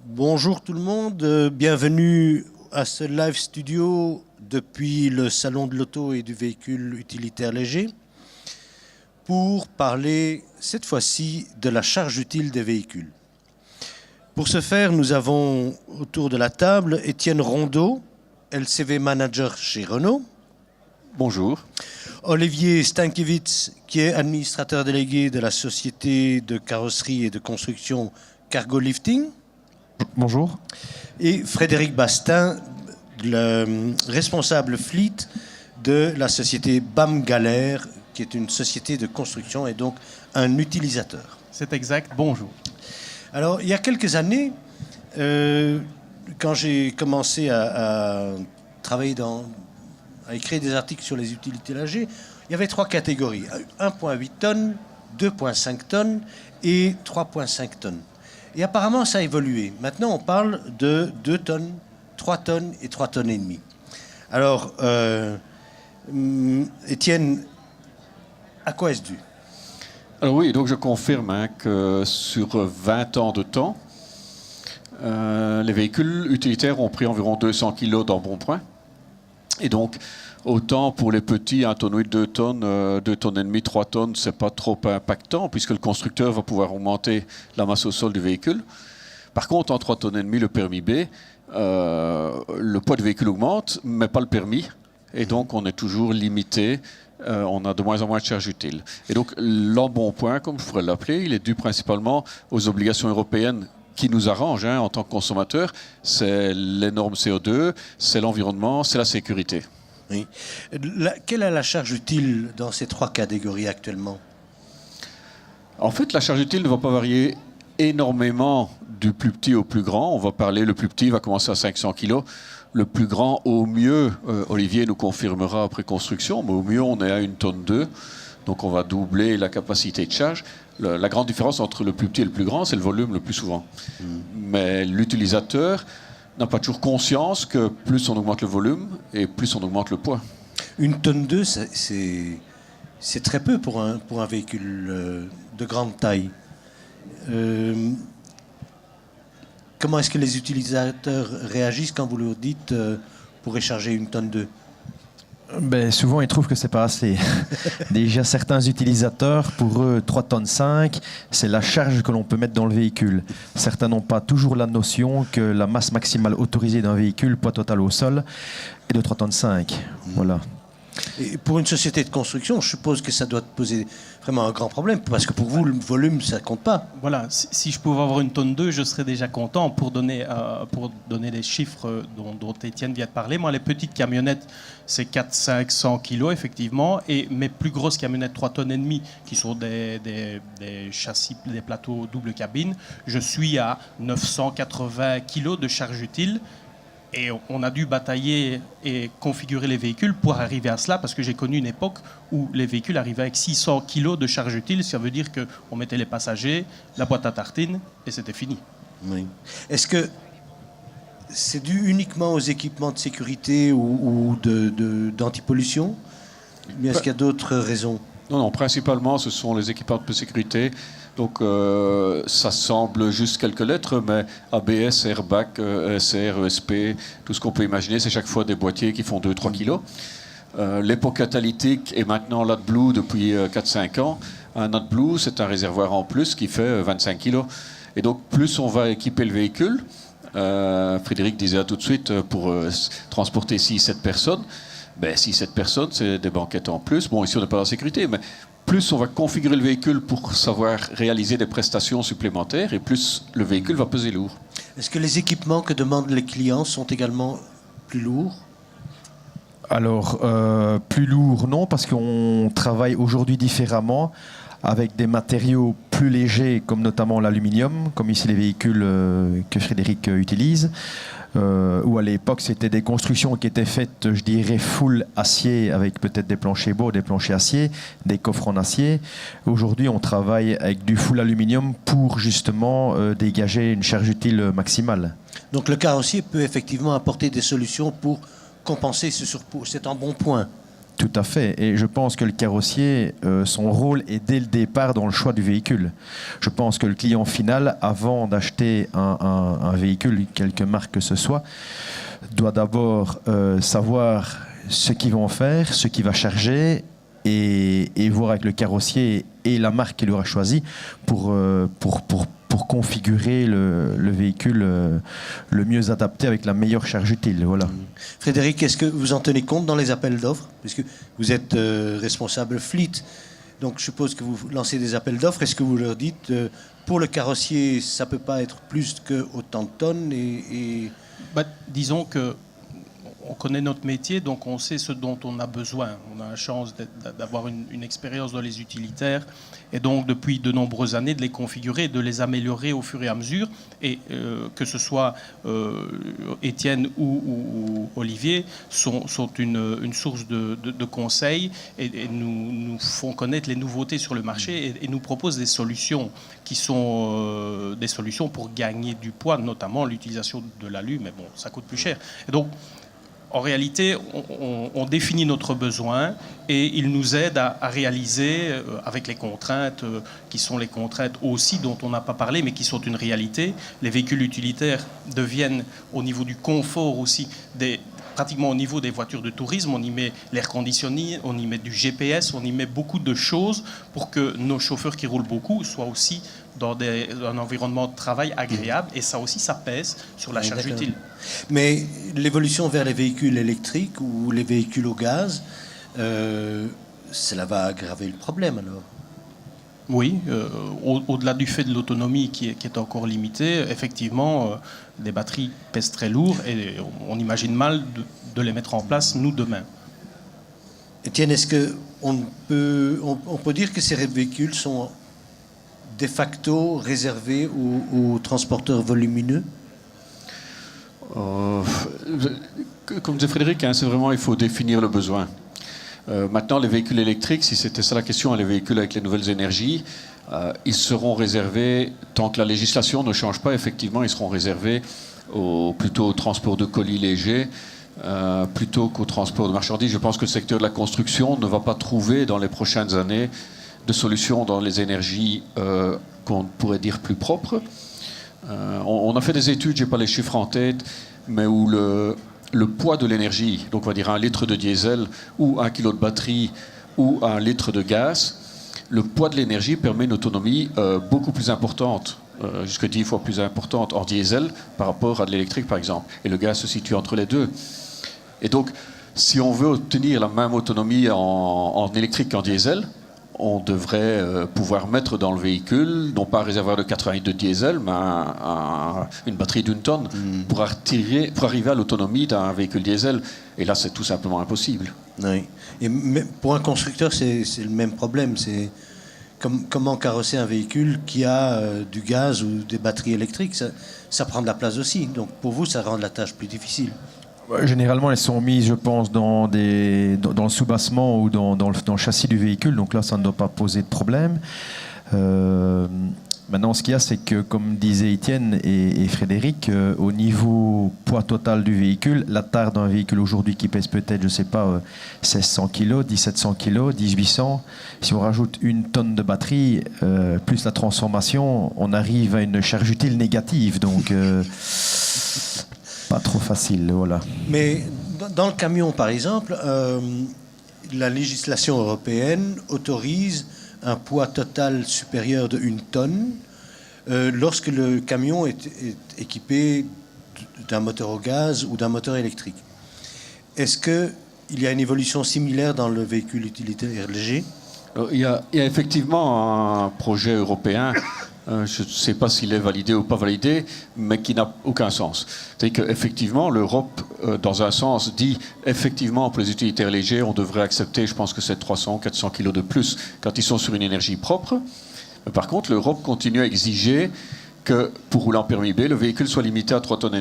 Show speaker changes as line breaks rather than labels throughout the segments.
Bonjour tout le monde, bienvenue à ce live studio depuis le Salon de l'Auto et du Véhicule Utilitaire Léger pour parler cette fois-ci de la charge utile des véhicules. Pour ce faire, nous avons autour de la table Étienne Rondeau, LCV Manager chez Renault.
Bonjour.
Olivier Stankiewicz, qui est administrateur délégué de la société de carrosserie et de construction Cargo Lifting.
Bonjour.
Et Frédéric Bastin, le responsable fleet de la société BAM Galère, qui est une société de construction et donc un utilisateur.
C'est exact, bonjour.
Alors, il y a quelques années, quand j'ai commencé à travailler à écrire des articles sur les utilités légères, il y avait trois catégories. 1,8 tonnes, 2,5 tonnes et 3,5 tonnes. Et apparemment, ça a évolué. Maintenant, on parle de 2 tonnes, 3 tonnes et 3 tonnes et demie. Alors, Étienne, à quoi est-ce dû?
Alors oui, donc je confirme que sur 20 ans de temps, les véhicules utilitaires ont pris environ 200 kg d'embonpoint. Et donc, autant pour les petits, 1 tonne 8, 2 tonnes, 2 tonnes et demie, 3 tonnes, c'est pas trop impactant puisque le constructeur va pouvoir augmenter la masse au sol du véhicule. Par contre, en 3 tonnes et demie, le permis B, le poids du véhicule augmente, mais pas le permis. Et donc, on est toujours limité. On a de moins en moins de charges utiles. Et donc, l'embonpoint, comme je pourrais l'appeler, il est dû principalement aux obligations européennes qui nous arrangent en tant que consommateurs. C'est les normes CO2, c'est l'environnement, c'est la sécurité.
Oui. Quelle est la charge utile dans ces trois catégories actuellement?
En fait, la charge utile ne va pas varier énormément du plus petit au plus grand. On va parler, le plus petit va commencer à 500 kg. Le plus grand, au mieux, Olivier nous confirmera après construction, mais au mieux, on est à 1 tonne 2. Donc, on va doubler la capacité de charge. La grande différence entre le plus petit et le plus grand, c'est le volume le plus souvent. Mais l'utilisateur n'a pas toujours conscience que plus on augmente le volume et plus on augmente le poids.
1 tonne 2, c'est très peu pour un véhicule de grande taille. Comment est-ce que les utilisateurs réagissent quand vous leur dites pourrez charger 1 tonne 2?
Souvent, ils trouvent que c'est pas assez. Déjà, certains utilisateurs, pour eux, 3 tonnes 5, c'est la charge que l'on peut mettre dans le véhicule. Certains n'ont pas toujours la notion que la masse maximale autorisée d'un véhicule, poids total au sol, est de 3 tonnes 5. Voilà.
Et pour une société de construction, je suppose que ça doit poser vraiment un grand problème, parce que pour vous, le volume, ça compte pas.
Voilà, si je pouvais avoir 1 tonne 2, je serais déjà content pour donner les chiffres dont Étienne vient de parler. Moi, les petites camionnettes, c'est 400-500 kilos, effectivement, et mes plus grosses camionnettes, 3 tonnes et demie, qui sont des châssis, des plateaux double cabine, je suis à 980 kilos de charge utile. Et on a dû batailler et configurer les véhicules pour arriver à cela, parce que j'ai connu une époque où les véhicules arrivaient avec 600 kg de charge utile. Ça veut dire qu'on mettait les passagers, la boîte à tartines, et c'était fini.
Oui. Est-ce que c'est dû uniquement aux équipements de sécurité ou d'antipollution? Ou est-ce qu'il y a d'autres raisons?
Non, principalement, ce sont les équipements de sécurité. Donc, ça semble juste quelques lettres, mais ABS, airbag, ESR, ESP, tout ce qu'on peut imaginer, c'est chaque fois des boîtiers qui font 2-3 kilos. L'époque catalytique est maintenant l'AdBlue depuis 4-5 ans. Un AdBlue, c'est un réservoir en plus qui fait 25 kilos. Et donc, plus on va équiper le véhicule, Frédéric disait tout de suite, pour transporter 6-7 personnes, 6-7 personnes, c'est des banquettes en plus. Bon, ici, on n'est pas en sécurité, mais plus on va configurer le véhicule pour savoir réaliser des prestations supplémentaires, et plus le véhicule va peser lourd.
Est-ce que les équipements que demandent les clients sont également plus lourds?
Alors, plus lourd, non, parce qu'on travaille aujourd'hui différemment avec des matériaux plus légers, comme notamment l'aluminium, comme ici les véhicules que Frédéric utilise. Où à l'époque, c'était des constructions qui étaient faites, je dirais, full acier, avec peut-être des planchers bois, des planchers acier, des coffres en acier. Aujourd'hui, on travaille avec du full aluminium pour justement dégager une charge utile maximale.
Donc le carrossier peut effectivement apporter des solutions pour compenser cet embonpoint.
Tout à fait. Et je pense que le carrossier, son rôle est dès le départ dans le choix du véhicule. Je pense que le client final, avant d'acheter un véhicule, quelque marque que ce soit, doit d'abord savoir ce qu'il va en faire, ce qu'il va charger, et voir avec le carrossier et la marque qu'il aura choisi pour configurer le véhicule le mieux adapté avec la meilleure charge utile. Voilà.
Frédéric, est-ce que vous en tenez compte dans les appels d'offres? Puisque vous êtes responsable fleet, donc je suppose que vous lancez des appels d'offres. Est-ce que vous leur dites, pour le carrossier, ça ne peut pas être plus que autant de tonnes
Disons que on connaît notre métier, donc on sait ce dont on a besoin. On a la chance d'avoir une expérience dans les utilitaires et donc depuis de nombreuses années de les configurer, de les améliorer au fur et à mesure. Et que ce soit Étienne ou Olivier sont une source de conseils et nous font connaître les nouveautés sur le marché et nous proposent des solutions qui sont des solutions pour gagner du poids, notamment l'utilisation de l'alu, mais bon, ça coûte plus cher. Et donc, en réalité, on définit notre besoin et il nous aide à réaliser avec les contraintes qui sont les contraintes aussi dont on n'a pas parlé mais qui sont une réalité. Les véhicules utilitaires deviennent au niveau du confort aussi pratiquement au niveau des voitures de tourisme. On y met l'air conditionné, on y met du GPS, on y met beaucoup de choses pour que nos chauffeurs qui roulent beaucoup soient aussi dans un environnement de travail agréable et ça aussi, ça pèse sur la charge utile.
Mais l'évolution vers les véhicules électriques ou les véhicules au gaz, cela va aggraver le problème alors?
Oui, au-delà du fait de l'autonomie qui est encore limitée, effectivement, les batteries pèsent très lourd et on imagine mal de les mettre en place, nous, demain.
Étienne, est-ce qu'on peut dire que ces véhicules sont de facto réservés aux transporteurs volumineux?
Comme disait Frédéric, c'est vraiment, il faut définir le besoin. Maintenant, les véhicules électriques, si c'était ça la question, les véhicules avec les nouvelles énergies, ils seront réservés, tant que la législation ne change pas, effectivement, ils seront réservés plutôt au transport de colis légers, plutôt qu'au transport de marchandises. Je pense que le secteur de la construction ne va pas trouver dans les prochaines années de solutions dans les énergies qu'on pourrait dire plus propres. On a fait des études, je n'ai pas les chiffres en tête, mais où le poids de l'énergie, donc on va dire 1 litre de diesel ou 1 kilo de batterie ou 1 litre de gaz, le poids de l'énergie permet une autonomie beaucoup plus importante, jusqu'à 10 fois plus importante en diesel par rapport à de l'électrique par exemple. Et le gaz se situe entre les deux. Et donc, si on veut obtenir la même autonomie en électrique qu'en diesel, on devrait pouvoir mettre dans le véhicule, non pas un réservoir de 80 litres de diesel, mais une batterie d'1 tonne pour arriver à l'autonomie d'un véhicule diesel. Et là, c'est tout simplement impossible.
Oui. Et pour un constructeur, c'est le même problème. C'est comment carrosser un véhicule qui a du gaz ou des batteries électriques. Ça prend de la place aussi. Donc pour vous, ça rend la tâche plus difficile.
Généralement, elles sont mises, je pense, dans le soubassement ou dans le châssis du véhicule. Donc là, ça ne doit pas poser de problème. Maintenant, ce qu'il y a, c'est que, comme disaient Étienne et Frédéric, au niveau poids total du véhicule, la tare d'un véhicule aujourd'hui qui pèse peut-être, je ne sais pas, 1600 kg, 1700 kg, 1800, si on rajoute 1 tonne de batterie, plus la transformation, on arrive à une charge utile négative. Donc... pas trop facile, voilà.
Mais dans le camion, par exemple, la législation européenne autorise un poids total supérieur de 1 tonne lorsque le camion est équipé d'un moteur au gaz ou d'un moteur électrique. Est-ce qu'il y a une évolution similaire dans le véhicule utilitaire léger?
Il y a effectivement un projet européen. Je ne sais pas s'il est validé ou pas validé, mais qui n'a aucun sens. C'est-à-dire qu'effectivement, l'Europe, dans un sens, dit effectivement pour les utilitaires légers, on devrait accepter, je pense que c'est 300 ou 400 kilos de plus quand ils sont sur une énergie propre. Mais par contre, l'Europe continue à exiger que pour rouler en permis B, le véhicule soit limité à 3,5 tonnes.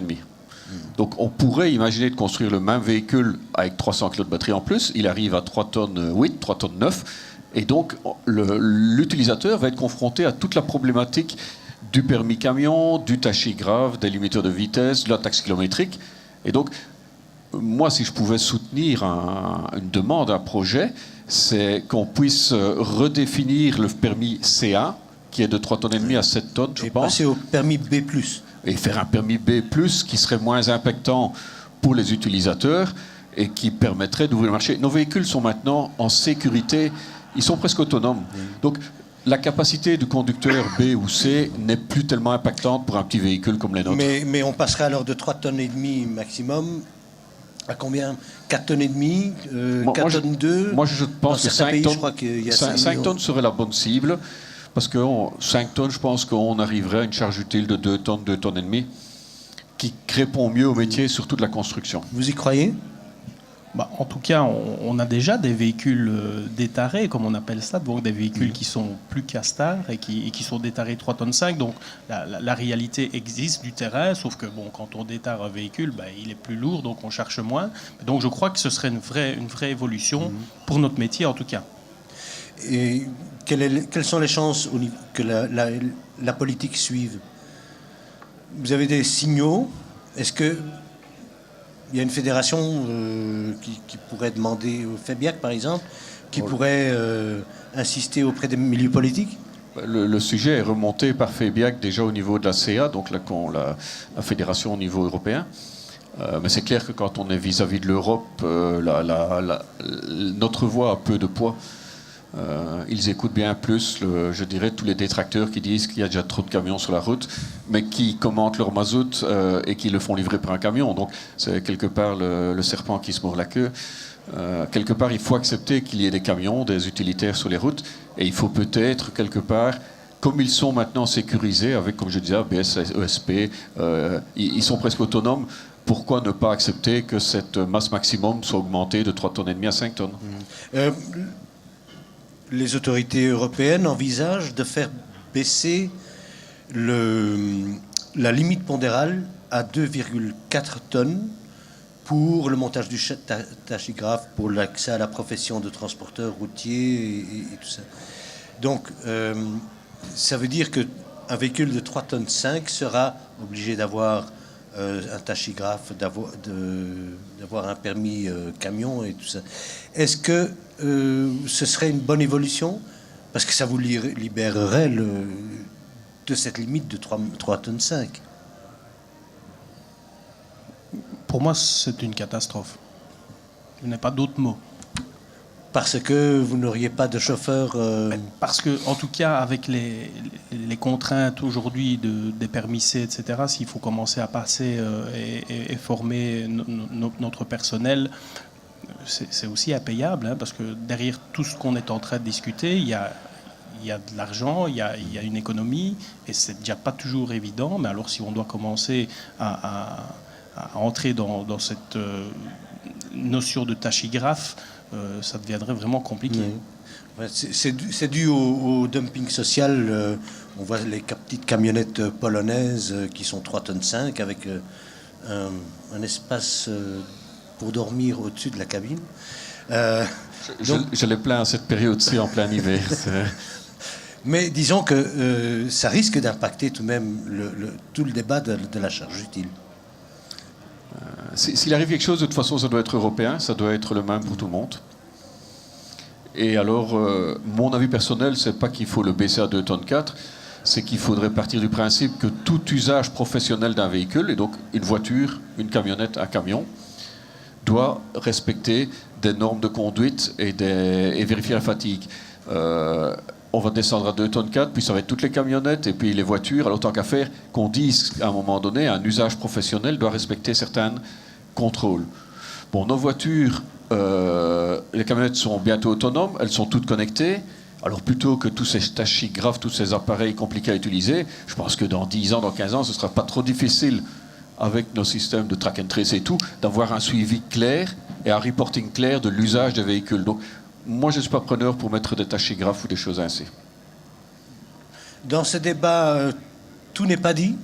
Donc on pourrait imaginer de construire le même véhicule avec 300 kilos de batterie en plus. Il arrive à 3 tonnes 8, 3 tonnes 9. Et donc, l'utilisateur va être confronté à toute la problématique du permis camion, du tachygraphe, des limiteurs de vitesse, de la taxe kilométrique. Et donc, moi, si je pouvais soutenir une demande, un projet, c'est qu'on puisse redéfinir le permis C1, qui est de 3,5 tonnes à 7 tonnes, je pense.
Passer au permis B+.
Et faire un permis B+, qui serait moins impactant pour les utilisateurs et qui permettrait d'ouvrir le marché. Nos véhicules sont maintenant en sécurité, ils sont presque autonomes. Donc, la capacité du conducteur B ou C n'est plus tellement impactante pour un petit véhicule comme les nôtres.
Mais on passerait alors de 3,5 tonnes maximum à combien? 4,5 tonnes, 4 tonnes 2.
Moi, je pense que 5
pays,
tonnes,
je crois qu'il y a
5 tonnes serait la bonne cible. Parce que 5 tonnes, je pense qu'on arriverait à une charge utile de 2 tonnes, 2 tonnes et demie, qui répond mieux au métier, surtout de la construction.
Vous y croyez?
En tout cas, on a déjà des véhicules détarés, comme on appelle ça, donc des véhicules qui sont plus castars et qui sont détarés 3,5 tonnes. Donc la réalité existe du terrain, sauf que quand on détare un véhicule, il est plus lourd, donc on cherche moins. Donc je crois que ce serait une vraie évolution pour notre métier en tout cas.
Et quelles sont les chances que la politique suive? Vous avez des signaux? Est-ce qu'il y a une fédération qui pourrait demander au FEBIAC, par exemple, qui pourrait insister auprès des milieux politiques?
Le sujet est remonté par FEBIAC déjà au niveau de la CA, donc la fédération au niveau européen. Mais c'est clair que quand on est vis-à-vis de l'Europe, notre voix a peu de poids. Ils écoutent bien plus, je dirais, tous les détracteurs qui disent qu'il y a déjà trop de camions sur la route, mais qui commentent leur mazout et qui le font livrer par un camion. Donc c'est quelque part le serpent qui se mord la queue. Quelque part, il faut accepter qu'il y ait des camions, des utilitaires sur les routes, et il faut peut-être, quelque part, comme ils sont maintenant sécurisés avec, comme je disais, ABS, ESP, ils sont presque autonomes. Pourquoi ne pas accepter que cette masse maximum soit augmentée de 3,5 tonnes à 5 tonnes?
Les autorités européennes envisagent de faire baisser la limite pondérale à 2,4 tonnes pour le montage du tachygraphe, pour l'accès à la profession de transporteur routier et tout ça. Donc, ça veut dire qu'un véhicule de 3,5 tonnes sera obligé d'avoir un tachygraphe, d'avoir un permis camion et tout ça. Est-ce que ce serait une bonne évolution? Parce que ça vous libérerait de cette limite de 3,5 tonnes.
Pour moi, c'est une catastrophe. Je n'ai pas d'autres mots.
Parce que vous n'auriez pas de chauffeur
Parce que, en tout cas, avec les contraintes aujourd'hui des permis C, etc., s'il faut commencer à passer et former notre personnel, c'est aussi impayable, parce que derrière tout ce qu'on est en train de discuter, il y a de l'argent, il y a une économie, et c'est déjà pas toujours évident. Mais alors, si on doit commencer à entrer dans cette notion de tachygraphe, ça deviendrait vraiment compliqué.
Oui. C'est dû au dumping social. On voit les petites camionnettes polonaises qui sont 3,5 tonnes avec un espace pour dormir au-dessus de la cabine.
Je les plains à cette période-ci, en plein hiver.
Mais disons que ça risque d'impacter tout de même tout le débat de la charge utile.
S'il arrive quelque chose, de toute façon, ça doit être européen, ça doit être le même pour tout le monde. Et alors, mon avis personnel, c'est pas qu'il faut le baisser à 2,4 tonnes, c'est qu'il faudrait partir du principe que tout usage professionnel d'un véhicule, et donc une voiture, une camionnette, un camion, doit respecter des normes de conduite et vérifier la fatigue. On va descendre à 2,4 tonnes, puis ça va être toutes les camionnettes et puis les voitures. Alors, tant qu'à faire, qu'on dise qu'à un moment donné, un usage professionnel doit respecter certains contrôles. Bon, nos voitures, les camionnettes sont bientôt autonomes, elles sont toutes connectées. Alors, plutôt que tous ces tachygraphes, tous ces appareils compliqués à utiliser, je pense que dans 10 ans, dans 15 ans, ce ne sera pas trop difficile, avec nos systèmes de track and trace et tout, d'avoir un suivi clair et un reporting clair de l'usage des véhicules. Donc, moi, je ne suis pas preneur pour mettre des tachygraphes ou des choses ainsi.
Dans ce débat, tout n'est pas dit.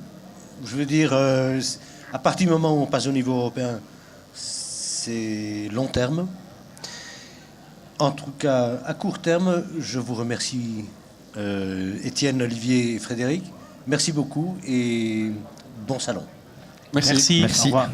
Je veux dire, à partir du moment où on passe au niveau européen, c'est long terme. En tout cas, à court terme, je vous remercie, Étienne, Olivier et Frédéric. Merci beaucoup et bon salon.
Merci. Au revoir.